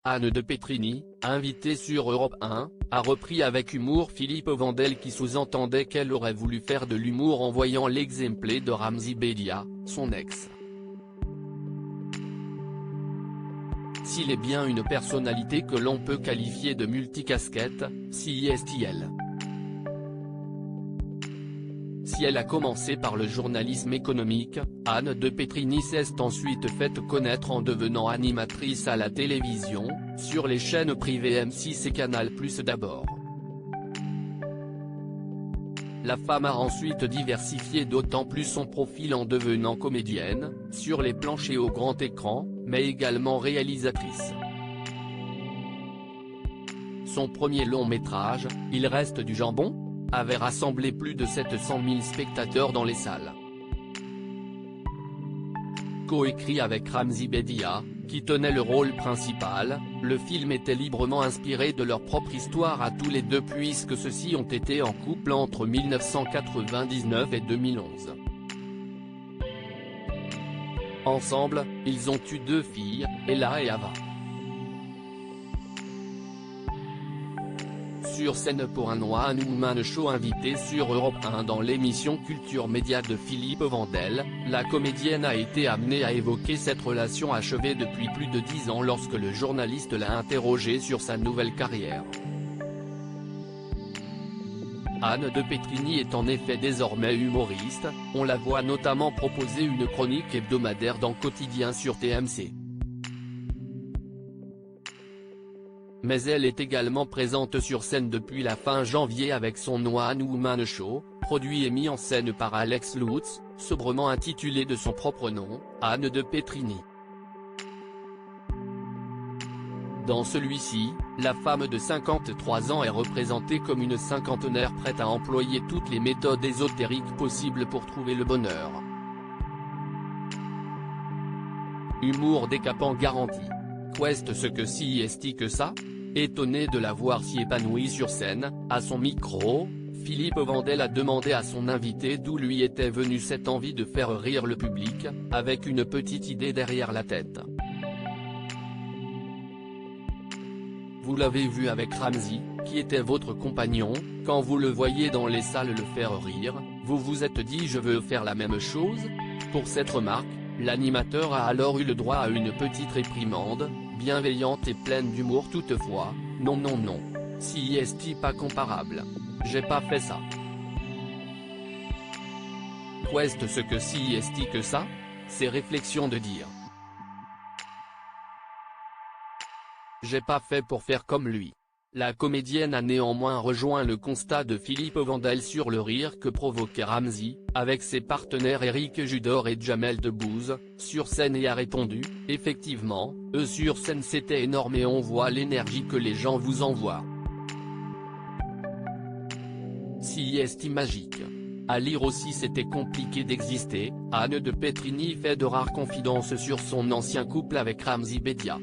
Anne de Pétrigny, invitée sur Europe 1, a repris avec humour Philippe Vandel qui sous-entendait qu'elle aurait voulu faire de l'humour en voyant l'exemplé de Ramzy Bedia, son ex. S'il est bien une personnalité que l'on peut qualifier de multicasquette, si est-il. Si elle a commencé par le journalisme économique, Anne de Pétrigny s'est ensuite faite connaître en devenant animatrice à la télévision, sur les chaînes privées M6 et Canal+ d'abord. La femme a ensuite diversifié d'autant plus son profil en devenant comédienne, sur les planches et au grand écran, mais également réalisatrice. Son premier long métrage, Il reste du jambon, avait rassemblé plus de 700 000 spectateurs dans les salles. Coécrit avec Ramzy Bedia, qui tenait le rôle principal, le film était librement inspiré de leur propre histoire à tous les deux puisque ceux-ci ont été en couple entre 1999 et 2011. Ensemble, ils ont eu 2 filles, Ella et Ava. Sur scène pour un One Woman Show invité sur Europe 1 dans l'émission Culture Média de Philippe Vandel, la comédienne a été amenée à évoquer cette relation achevée depuis plus de 10 ans lorsque le journaliste l'a interrogée sur sa nouvelle carrière. Anne de Pétrigny est en effet désormais humoriste, on la voit notamment proposer une chronique hebdomadaire dans Quotidien sur TMC. Mais elle est également présente sur scène depuis la fin janvier avec son One Woman Show, produit et mis en scène par Alex Lutz, sobrement intitulé de son propre nom, Anne de Pétrigny. Dans celui-ci, la femme de 53 ans est représentée comme une cinquantenaire prête à employer toutes les méthodes ésotériques possibles pour trouver le bonheur. Humour décapant garanti. Qu'est-ce que si est-il que ça ? Étonné de la voir si épanouie sur scène, à son micro, Philippe Vandel a demandé à son invité d'où lui était venue cette envie de faire rire le public, avec une petite idée derrière la tête. Vous l'avez vu avec Ramzy, qui était votre compagnon, quand vous le voyez dans les salles le faire rire, vous vous êtes dit je veux faire la même chose ? Pour cette remarque, l'animateur a alors eu le droit à une petite réprimande, bienveillante et pleine d'humour toutefois, non, si est-il pas comparable. J'ai pas fait ça. Qu'est-ce que si est-il que ça ? C'est réflexion de dire. J'ai pas fait pour faire comme lui. La comédienne a néanmoins rejoint le constat de Philippe Vandel sur le rire que provoquait Ramzy, avec ses partenaires Éric Judor et Jamel Debbouze, sur scène et a répondu, effectivement, eux sur scène c'était énorme et on voit l'énergie que les gens vous envoient. Si est magique. À lire aussi c'était compliqué d'exister, Anne de Pétrigny fait de rares confidences sur son ancien couple avec Ramzy Bedia.